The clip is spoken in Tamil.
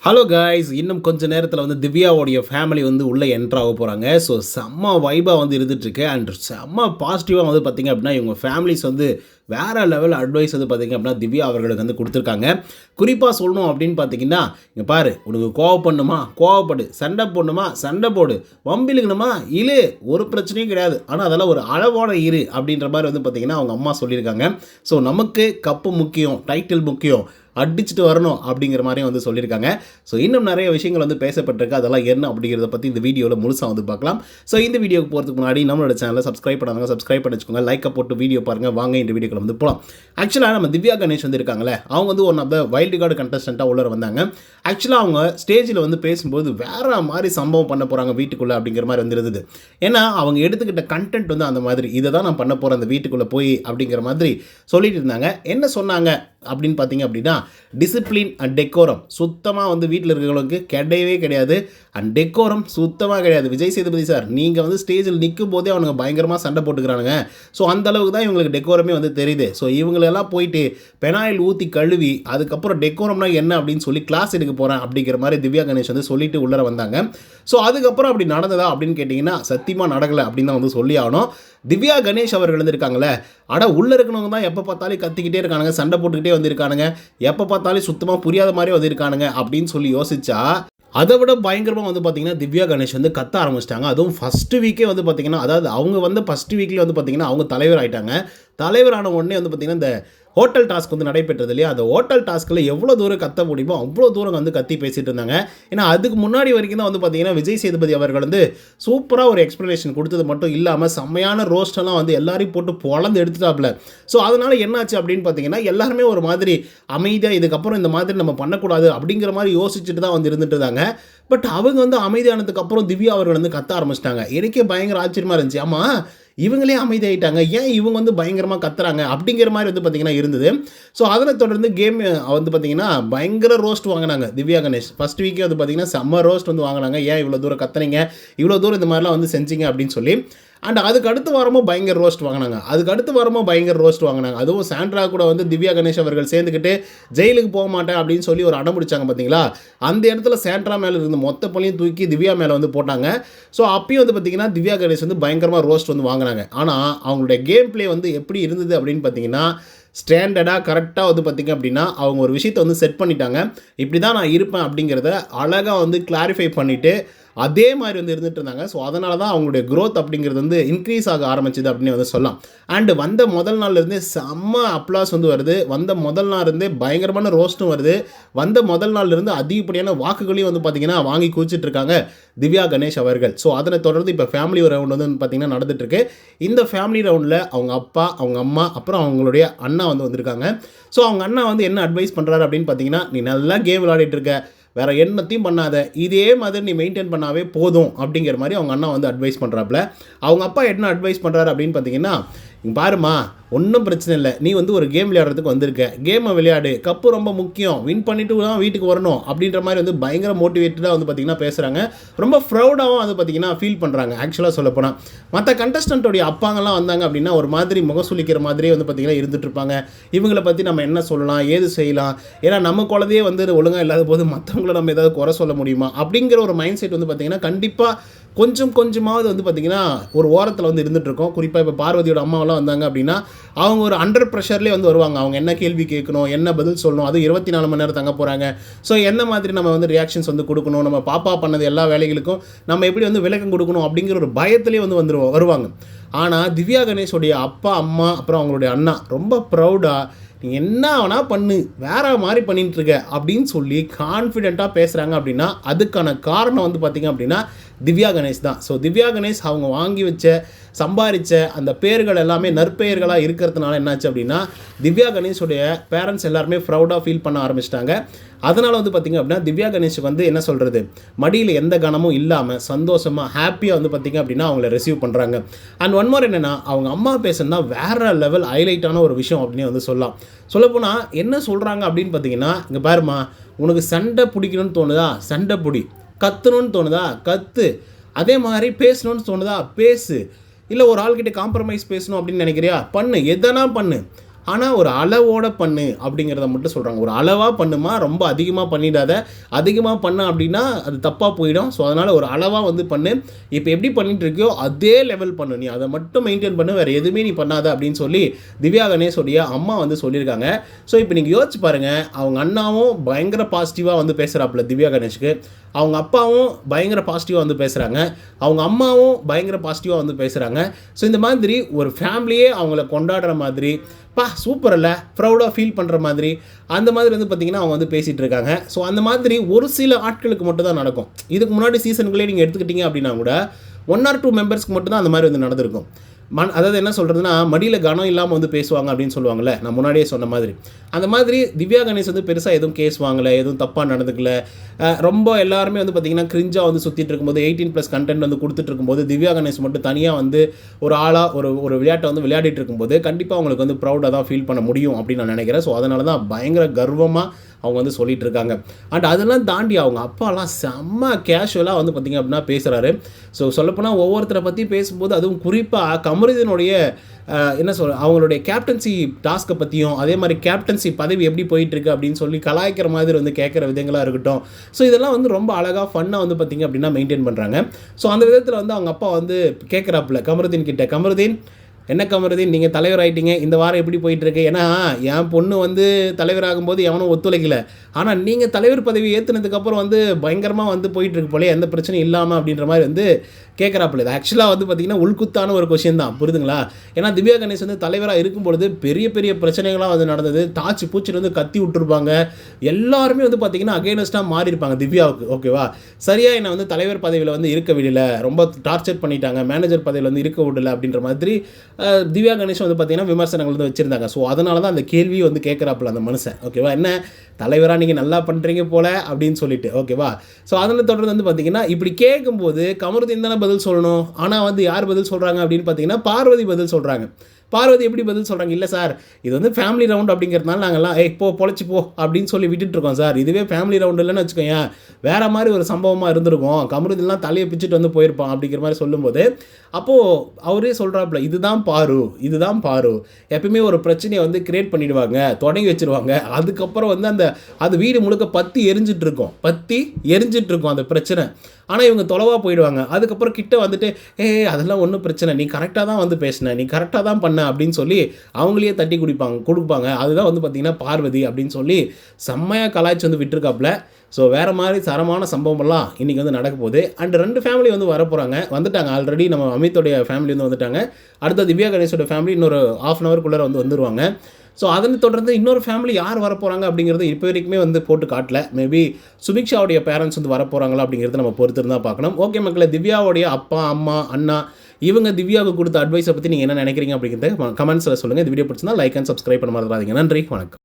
ஹலோ காய்ஸ், இன்னும் கொஞ்ச நேரத்தில் வந்து திவ்யாவோடைய ஃபேமிலி வந்து உள்ளே என்ட்ரு ஆக போகிறாங்க. ஸோ செம்ம வைபாக வந்து இருந்துகிட்ருக்கு. அண்ட் செம்ம பாசிட்டிவாக வந்து பார்த்திங்க அப்படின்னா இவங்க ஃபேமிலிஸ் வந்து வேறு லெவல் அட்வைஸ் வந்து பார்த்திங்க அப்படின்னா திவ்யா அவர்களுக்கு வந்து கொடுத்துருக்காங்க. குறிப்பாக சொல்லணும் அப்படின்னு பார்த்தீங்கன்னா, இங்கே பாரு, உனக்கு கோவப்படணுமா கோவப்படு, சண்டை போடணுமா சண்டை போடு, வம்பிழுக்கணுமா இழு, ஒரு பிரச்சனையும் கிடையாது, ஆனால் அதெல்லாம் ஒரு அளவோட இரு அப்படின்ற மாதிரி வந்து பார்த்திங்கன்னா அவங்க அம்மா சொல்லியிருக்காங்க. ஸோ நமக்கு கப்பு முக்கியம், டைட்டில் முக்கியம், அடிச்சுட்டு வரணும் அப்படிங்கிற மாதிரியும் வந்து சொல்லியிருக்காங்க. ஸோ இன்னும் நிறைய விஷயங்கள் வந்து பேசப்பட்டிருக்கு. அதெல்லாம் என்ன அப்படிங்கிறத பற்றி இந்த வீடியோவில் முழுசாக வந்து பார்க்கலாம். ஸோ இந்த வீடியோக்கு போகிறதுக்கு முன்னாடி நம்மளோட சேனலை சப்ஸ்கிரைப் பண்ணாங்க, சப்ஸ்கிரைப் பண்ணி வச்சுக்கோங்க. லைக்கை போட்டு வீடியோ பாருங்கள். வாங்க இந்த வீடியோக்குள்ள வந்து போகலாம். ஆக்சுவலாக நம்ம திவ்யா கணேஷ் வந்து இருக்காங்களே, அவங்க வந்து one of the wild card கண்டஸ்டண்ட்டாக உள்ளே வந்தாங்க. ஆக்சுவலாக அவங்க ஸ்டேஜில் வந்து பேசும்போது வேறு மாதிரி சம்பவம் பண்ண போகிறாங்க வீட்டுக்குள்ளே அப்படிங்கிற மாதிரி வந்து இருந்தது. ஏன்னா அவங்க எடுத்துக்கிட்ட கண்டென்ட் வந்து அந்த மாதிரி, இதை தான் நான் பண்ண போகிறேன் அந்த வீட்டுக்குள்ளே போய் அப்படிங்கிற மாதிரி சொல்லிட்டு இருந்தாங்க. என்ன சொன்னாங்க அப்படின்னு பார்த்தீங்க அப்படின்னா, டிசிப்ளின் அண்ட் டெக்கோரம் சுத்தமாக வந்து வீட்டில் இருக்கிறவங்களுக்கு கிடையவே கிடையாது. அண்ட் டெக்கோரம் சுத்தமாக கிடையாது. விஜய் சேதுபதி சார், நீங்கள் வந்து ஸ்டேஜில் நிற்கும் போதே அவனுங்க பயங்கரமாக சண்டை போட்டுக்கிறானுங்க. ஸோ அந்தளவுக்கு தான் இவங்களுக்கு டெக்கோரமே வந்து தெரியுது. ஸோ இவங்களெல்லாம் போயிட்டு பெனாயில் ஊற்றி கழுவி அதுக்கப்புறம் டெக்கோரம்னா என்ன அப்படின்னு சொல்லி கிளாஸ் எடுக்க போகிறேன் அப்படிங்கிற மாதிரி திவ்யா கணேஷ் வந்து சொல்லிட்டு உள்ளே வந்தாங்க. ஸோ அதுக்கப்புறம் அப்படி நடந்ததா அப்படின்னு கேட்டிங்கன்னா சத்தியமாக நடக்கலை அப்படின்னு தான் வந்து சொல்லி ஆகணும். திவ்யா கணேஷ் அவர்கள் வந்து இருக்காங்களே, உள்ளே இருக்கணுங்க தான் எப்போ பார்த்தாலும் கத்திக்கிட்டே இருக்கானுங்க, சண்டை போட்டுக்கிட்டே வந்திருக்கானுங்க, எப்போ பார்த்தாலும் சுத்தமாக புரியாத மாதிரி வந்திருக்கானுங்க அப்படின்னு சொல்லி யோசிச்சா, அதை விட பயங்கரமாக வந்து பார்த்திங்கன்னா திவ்யா கணேஷ் வந்து கத்த ஆரம்பிச்சிட்டாங்க. அதுவும் ஃபஸ்ட்டு வீக்கே வந்து பார்த்திங்கன்னா, அதாவது அவங்க வந்து ஃபஸ்ட்டு வீக்லேயே வந்து பார்த்திங்கன்னா அவங்க தலைவர் ஆகிட்டாங்க. தலைவரான உடனே வந்து பார்த்திங்கன்னா இந்த ஹோட்டல் டாஸ்க் வந்து நடைபெற்றது இல்லையா, அந்த ஹோட்டல் டாஸ்கில் எவ்வளோ தூரம் கத்த முடியுமோ அவ்வளோ தூரம் வந்து கத்தி பேசிகிட்டு இருந்தாங்க. ஏன்னா அதுக்கு முன்னாடி வரைக்கும் தான் வந்து பார்த்திங்கன்னா விஜய் சேதுபதி அவர்கள் வந்து சூப்பராக ஒரு எக்ஸ்ப்ளனேஷன் கொடுத்தது மட்டும் இல்லாமல் செம்மையான ரோஸ்டெல்லாம் வந்து எல்லாரையும் போட்டு பொழந்து எடுத்துட்டாப்புல. ஸோ அதனால் என்னாச்சு அப்படின்னு பார்த்தீங்கன்னா, எல்லாருமே ஒரு மாதிரி அமைதியாக இதுக்கப்புறம் இந்த மாதிரி நம்ம பண்ணக்கூடாது அப்படிங்கிற மாதிரி யோசிச்சுட்டு தான் வந்து இருந்துட்டு இருந்தாங்க. பட் அவங்க வந்து அமைதியானதுக்கப்புறம் திவ்யா அவர்கள் வந்து கத்த ஆரம்பிச்சிட்டாங்க. எனக்கே பயங்கர ஆச்சரியமாக இருந்துச்சு. ஆமாம், இவங்களே அமைதியாயிட்டாங்க, ஏன் இவங்க வந்து பயங்கரமாக கத்துறாங்க அப்படிங்கிற மாதிரி வந்து பார்த்திங்கன்னா இருந்தது. ஸோ அதில் தொடர்ந்து கேம் வந்து பார்த்திங்கன்னா பயங்கர ரோஸ்ட் வாங்கினாங்க திவ்யா கணேஷ். ஃபஸ்ட் வீக்கே வந்து பார்த்திங்கன்னா செம்ம ரோஸ்ட் வந்து வாங்கினாங்க. ஏன் இவ்வளோ தூரம் கத்துறீங்க, இவ்வளோ தூரம் இந்த மாதிரிலாம் வந்து செஞ்சீங்க அப்படின்னு சொல்லி. அண்ட் அதுக்கு அடுத்த வாரமும் பயங்கர ரோஸ்ட் வாங்கினாங்க. அதுவும் சாண்ட்ரா கூட வந்து திவ்யா கணேஷ் அவர்கள் சேர்ந்துக்கிட்டு ஜெயிலுக்கு போக மாட்டேன் அப்படின்னு சொல்லி ஒரு அடம் பிடிச்சாங்க பார்த்தீங்களா. அந்த இடத்துல சாண்ட்ரா மேலே இருந்த மொத்த பழியும் தூக்கி திவ்யா மேலே வந்து போட்டாங்க. ஸோ அப்பயும் வந்து பார்த்திங்கன்னா திவ்யா கணேஷ் வந்து பயங்கரமாக ரோஸ்ட் வந்து வாங்கினாங்க. ஆனால் அவங்களுடைய கேம் பிளே வந்து எப்படி இருந்தது அப்படின்னு பார்த்தீங்கன்னா, ஸ்டாண்டர்டாக கரெக்டாக வந்து பார்த்திங்க அப்படின்னா அவங்க ஒரு விஷயத்தை வந்து செட் பண்ணிட்டாங்க. இப்படி தான் நான் இருப்பேன் அப்படிங்கிறத அழகாக வந்து கிளாரிஃபை பண்ணிவிட்டு அதே மாதிரி வந்து இருந்துகிட்டு இருந்தாங்க. ஸோ அதனால தான் அவங்களுடைய க்ரோத் அப்படிங்கிறது வந்து இன்க்ரீஸ் ஆக ஆரம்பிச்சிது அப்படின்னு வந்து சொல்லலாம். அண்டு வந்த முதல் நாள்லேருந்தே செம்ம அப்ளாஸ் வந்து வருது. வந்த முதல் நாள் இருந்தே பயங்கரமான ரோஸ்ட்டும் வருது. வந்த முதல் நாள்லேருந்து அதிகப்படியான வாக்குகளையும் வந்து பார்த்திங்கன்னா வாங்கி குவிச்சிட்ருக்காங்க திவ்யா கணேஷ் அவர்கள். ஸோ அதனை தொடர்ந்து இப்போ ஃபேமிலி ரவுண்ட் வந்து பார்த்திங்கன்னா நடந்துகிட்ருக்கு. இந்த ஃபேமிலி ரவுண்டில் அவங்க அப்பா, அவங்க அம்மா, அப்புறம் அவங்களுடைய அண்ணா வந்து வந்திருக்காங்க. ஸோ அவங்க அண்ணா வந்து என்ன அட்வைஸ் பண்ணுறாரு அப்படின்னு பார்த்தீங்கன்னா, நீ நல்லா கேம் விளையாடிட்டு இருக்க, வேறு என்னத்தையும் பண்ணாத, இதே மாதிரி நீ மெயின்டைன் பண்ணாவே போதும் அப்படிங்கிற மாதிரி அவங்க அண்ணா வந்து அட்வைஸ் பண்ணுறாப்புல. அவங்க அப்பா என்ன அட்வைஸ் பண்ணுறாரு அப்படின்னு பார்த்தீங்கன்னா, பாருமா, ஒன்றும் பிரச்சனை இல்லை, நீ வந்து ஒரு கேம் விளையாடுறதுக்கு வந்திருக்க, கேமை விளையாடு, கப்பு ரொம்ப முக்கியம், வின் பண்ணிட்டு தான் வீட்டுக்கு வரணும் அப்படின்ற மாதிரி வந்து பயங்கர மோட்டிவேட்டடாக வந்து பார்த்திங்கன்னா பேசுகிறாங்க. ரொம்ப ப்ரௌடாகவும் வந்து பார்த்திங்கன்னா ஃபீல் பண்ணுறாங்க. ஆக்சுவலாக சொல்லப்போனால் மற்ற கண்டஸ்டண்ட்டோடைய அப்பாங்கெல்லாம் வந்தாங்க அப்படின்னா ஒரு மாதிரி முகசுலிக்கிற மாதிரியே வந்து பார்த்திங்கன்னா இருந்துகிட்ருப்பாங்க. இவங்களை பற்றி நம்ம என்ன சொல்லலாம், ஏது செய்யலாம், ஏன்னா நம்ம குழந்தையே வந்து ஒழுங்காக இல்லாத போது மற்றவங்கள நம்ம ஏதாவது குறை சொல்ல முடியுமா அப்படிங்கிற ஒரு மைண்ட் செட் வந்து பார்த்திங்கன்னா கண்டிப்பாக கொஞ்சமாவது வந்து பார்த்திங்கன்னா ஒரு ஓரத்தில் வந்து இருந்துகிட்ருக்கோம். குறிப்பாக இப்போ பார்வதியோட அம்மாவெல்லாம் வந்தாங்க அப்படின்னா அவங்க ஒரு அண்டர் ப்ரெஷர்லேயே வந்து வருவாங்க. அவங்க என்ன கேள்வி கேட்கணும், என்ன பதில் சொல்லணும், அது 24 மணி நேரம் தங்க போகிறாங்க. ஸோ என்ன மாதிரி நம்ம வந்து ரியாக்ஷன்ஸ் வந்து கொடுக்கணும், நம்ம பாப்பா பண்ணது எல்லா வேலைகளுக்கும் நம்ம எப்படி வந்து விளக்கம் கொடுக்கணும் அப்படிங்கிற ஒரு பயத்துலேயே வந்து வருவாங்க. ஆனால் திவ்யா கணேஷோடைய அப்பா, அம்மா, அப்புறம் அவங்களுடைய அண்ணா ரொம்ப ப்ரௌடாக நீ என்ன வேணால் பண்ணு, வேறு மாதிரி பண்ணிட்டுருக்க அப்படின்னு சொல்லி கான்ஃபிடெண்ட்டாக பேசுகிறாங்க. அப்படின்னா அதுக்கான காரணம் வந்து பார்த்திங்க அப்படின்னா திவ்யா கணேஷ் தான். ஸோ திவ்யா கணேஷ் அவங்க வாங்கி வச்ச சம்பாதிச்ச அந்த பேர்கள் எல்லாமே நற்பெயர்களாக இருக்கிறதுனால என்னாச்சு அப்படின்னா திவ்யா கணேஷோடைய பேரண்ட்ஸ் எல்லாருமே ப்ரௌடாக ஃபீல் பண்ண ஆரம்பிச்சிட்டாங்க. அதனால் வந்து பார்த்திங்க அப்படின்னா திவ்யா கணேஷுக்கு வந்து என்ன சொல்கிறது, மடியில் எந்த கனமும் இல்லாமல் சந்தோஷமாக ஹாப்பியாக வந்து பார்த்திங்க அப்படின்னா அவங்கள ரிசீவ் பண்ணுறாங்க. அண்ட் ஒன் மோர் என்னென்னா, அவங்க அம்மா பேசுனா வேறு லெவல் ஹைலைட்டான ஒரு விஷயம் அப்படின்னு வந்து சொல்லலாம். சொல்லப்போனால் என்ன சொல்கிறாங்க அப்படின்னு பார்த்தீங்கன்னா, இங்கே பாருமா, உனக்கு சண்டை பிடிக்கணும்னு தோணுதா சண்டை பிடி, கத்தணும்னு தோணுதா கத்து, அதே மாதிரி பேசணும்னு தோணுதா பேசு, இல்லை ஒரு ஆள்கிட்ட காம்ப்ரமைஸ் பேசணும் அப்படின்னு நினைக்கிறியா பண்ணு, எதனா பண்ணு, ஆனால் ஒரு அளவோட பண்ணு அப்படிங்கிறத மட்டும் சொல்கிறாங்க. ஒரு அளவாக பண்ணுமா, ரொம்ப அதிகமாக பண்ணிடாத. அதிகமாக பண்ண அப்படின்னா அது தப்பாக போயிடும். ஸோ அதனால் ஒரு அளவாக வந்து பண்ணு. இப்போ எப்படி பண்ணிட்டு இருக்கியோ அதே லெவல் பண்ணு, நீ அதை மட்டும் மெயின்டைன் பண்ணு, வேறு எதுவுமே நீ பண்ணாத அப்படின்னு சொல்லி திவ்யா கணேஷோடைய அம்மா வந்து சொல்லியிருக்காங்க. ஸோ இப்போ நீங்கள் யோசிச்சு பாருங்கள், அவங்க அண்ணாவும் பயங்கர பாசிட்டிவாக வந்து பேசுகிறாப்புல திவ்யா கணேஷ்க்கு, அவங்க அப்பாவும் பயங்கர பாசிட்டிவாக வந்து பேசுகிறாங்க, அவங்க அம்மாவும் பயங்கர பாசிட்டிவாக வந்து பேசுகிறாங்க. ஸோ இந்த மாதிரி ஒரு ஃபேமிலியே அவங்கள கொண்டாடுற மாதிரி, சூப்பர் இல்லை, ப்ரௌடாக ஃபீல் பண்ணுற மாதிரி, அந்த மாதிரி வந்து பார்த்திங்கன்னா அவங்க வந்து பேசிகிட்டு இருக்காங்க. ஸோ அந்த மாதிரி ஒரு சில ஆட்களுக்கு மட்டும் தான் நடக்கும். இதுக்கு முன்னாடி சீசனுக்குள்ளே நீங்கள் எடுத்துக்கிட்டீங்க அப்படின்னா கூட 1 or 2 மெம்பர்ஸ்க்கு மட்டும் தான் அந்த மாதிரி வந்து நடந்திருக்கும். அதாவது என்ன சொல்கிறதுனா, மடியில் கனம் இல்லாமல் வந்து பேசுவாங்க அப்படின்னு சொல்லுவாங்கள்ல, நான் முன்னாடியே சொன்ன மாதிரி. அந்த மாதிரி திவ்யா கணேஷ் வந்து பெருசாக எதுவும் கேஸ் வாங்கலை, எதுவும் தப்பாக நடந்துக்கல. ரொம்ப எல்லாருமே வந்து பார்த்திங்கன்னா கிரிஞ்சாக வந்து சுற்றிட்டு இருக்கும்போது 18+ கண்டென்ட் வந்து கொடுத்துட்டு இருக்கும்போது திவ்யா கணேஷ் மட்டும் தனியாக வந்து ஒரு ஆளாக ஒரு விளையாட்டை வந்து விளையாடிட்டு இருக்கும்போது கண்டிப்பாக அவங்களுக்கு வந்து ப்ரௌடாக தான் ஃபீல் பண்ண முடியும் அப்படின்னு நான் நினைக்கிறேன். ஸோ அதனால தான் பயங்கர கர்வமாக அவங்க வந்து சொல்லிகிட்டு இருக்காங்க. அண்ட் அதெல்லாம் தாண்டி அவங்க அப்பாலாம் செம்ம கேஷுவலாக வந்து பார்த்திங்க அப்படின்னா பேசுகிறாரு. ஸோ சொல்லப்போனால் ஒவ்வொருத்தரை பற்றி பேசும்போது, அதுவும் குறிப்பாக கமருதீனுடைய என்ன சொல்ற, அவங்களுடைய கேப்டன்சி டாஸ்க்கை பற்றியும், அதே மாதிரி கேப்டன்சி பதவி எப்படி போயிட்டுருக்கு அப்படின்னு சொல்லி கலாய்க்கிற மாதிரி வந்து கேட்குற விதங்களாக இருக்கட்டும். ஸோ இதெல்லாம் வந்து ரொம்ப அழகாக ஃபன்னாக வந்து பார்த்திங்க அப்படின்னா மெயின்டைன் பண்ணுறாங்க. ஸோ அந்த விதத்தில் வந்து அவங்க அப்பா வந்து கேட்குறாப்புல கமருதீன் கிட்ட, கமருதீன் என்ன கமருதீன், நீங்கள் தலைவர் ஆகிட்டீங்க, இந்த வாரம் எப்படி போயிட்டுருக்கு? ஏன்னா என் பொண்ணு வந்து தலைவராகும்போது எவனும் ஒத்துழைக்கல, ஆனால் நீங்கள் தலைவர் பதவி ஏற்றுனதுக்கப்புறம் வந்து பயங்கரமாக வந்து போயிட்டுருக்கு போலே, எந்த பிரச்சனையும் இல்லாமல் அப்படின்ற மாதிரி வந்து கேட்குறாப்புல. இது ஆக்சுவலாக வந்து பார்த்திங்கன்னா உள்குத்தான ஒரு கொஷின் தான், புரிதுங்களா? ஏன்னா திவ்யா கணேஷ் வந்து தலைவராக இருக்கும்பொழுது பெரிய பெரிய பிரச்சனைகளாக வந்து நடந்தது. தாச்சி பூச்சிட்டு வந்து கத்தி விட்டுருப்பாங்க. எல்லாருமே வந்து பார்த்திங்கன்னா அகெயின்ஸ்டாக மாறியிருப்பாங்க திவ்யாவுக்கு. ஓகேவா? சரியாக என்னை வந்து தலைவர் பதவியில் வந்து இருக்க விடலை, ரொம்ப டார்ச்சர் பண்ணிட்டாங்க, மேனேஜர் பதவியில் வந்து இருக்க விடலை அப்படின்ற மாதிரி திவ்யா கணேஷ் வந்து பார்த்திங்கன்னா விமர்சனங்கள் வந்து வச்சுருந்தாங்க. ஸோ அதனால தான் அந்த கேள்வியை வந்து கேட்குறாப்புல அந்த மனுஷன். ஓகேவா? என்ன தலைவராக நீங்கள் நல்லா பண்ணுறீங்க போல அப்படின்னு சொல்லிட்டு. ஓகேவா? ஸோ அதில் தொடர்ந்து வந்து பார்த்திங்கன்னா இப்படி கேட்கும்போது கமருதீன் தானே பதில் சொல்லணும். ஆனால் வந்து யார் பதில் சொல்கிறாங்க அப்படின்னு பார்த்தீங்கன்னா பார்வதி பதில் சொல்கிறாங்க. பார்வதி எப்படி பதில் சொல்கிறாங்க, இல்லை சார் இது வந்து ஃபேமிலி ரவுண்ட் அப்படிங்கிறதுனால நாங்கள்லாம் பொழைச்சி போ அப்படின்னு சொல்லி விட்டுட்டுருக்கோம் சார். இதுவே ஃபேமிலி ரவுண்ட் இல்லைன்னு வச்சுக்கோங்க, வேறு மாதிரி ஒரு சம்பவமாக இருந்திருக்கும், கமருதீன்லாம் தலையை பிச்சுட்டு வந்து போயிருப்பான் அப்படிங்கிற மாதிரி சொல்லும்போது, அப்போது அவரே சொல்கிறாப்புல, இதுதான் பாரு, எப்பயுமே ஒரு பிரச்சனையை வந்து கிரியேட் பண்ணிவிடுவாங்க, தொடங்கி வச்சுருவாங்க, அதுக்கப்புறம் வந்து அது வீடு முழுக்க பற்றி எரிஞ்சிட்டு இருக்கும் அந்த பிரச்சனை. ஆனால் இவங்க தொலைவாக போயிடுவாங்க. அதுக்கப்புறம் கிட்ட வந்துட்டு அதெல்லாம் ஒன்றும் பிரச்சனை, நீ கரெக்டாக தான் வந்து பேசின, நீ கரெக்டாக தான் பண்ண அப்படின்னு சொல்லி அவங்களையே தட்டி கொடுப்பாங்க. அதுதான் வந்து பார்த்திங்கன்னா பார்வதி அப்படின்னு சொல்லி செம்மையாக கலாய்ச்சி வந்து விட்டுருக்காப்புல. ஸோ வேறு மாதிரி தரமான சம்பவமெல்லாம் இன்றைக்கி வந்து நடக்க போகுது. அண்ட் 2 ஃபேமிலி வந்து வரப்போகிறாங்க, வந்துட்டாங்க ஆல்ரெடி. நம்ம அமித்தோடைய ஃபேமிலி வந்து வந்துட்டாங்க. அடுத்த திவ்யா கணேஷோட ஃபேமிலி இன்னொரு 1/2 hour வந்து வந்துடுவாங்க. ஸோ அதனை தொடர்ந்து இன்னொரு ஃபேமிலி யார் வரப்போகிறாங்க அப்படிங்கிறது இப்போ வரைக்குமே வந்து போட்டு காட்டல. மேபி சுபிக்ஷாவுடைய பேரண்ட்ஸ் வந்து வரப்போகிறாங்களா அப்படிங்கிறத நம்ம பொறுத்து தான் பார்க்கணும். ஓகே மக்களே, திவ்யாவுடைய அப்பா, அம்மா, அண்ணா இவங்க திவ்யாவுக்கு கொடுத்த அட்வைஸை பற்றி நீங்கள் என்ன நினைக்கிறீங்க அப்படிங்கிறத கமெண்ட்ஸில் சொல்லுங்கள். இந்த வீடியோ பிடிச்சிருந்தா லைக் அண்ட் சப்ஸ்கிரைப் பண்ண மறந்துடாதீங்க. நன்றி, வணக்கம்.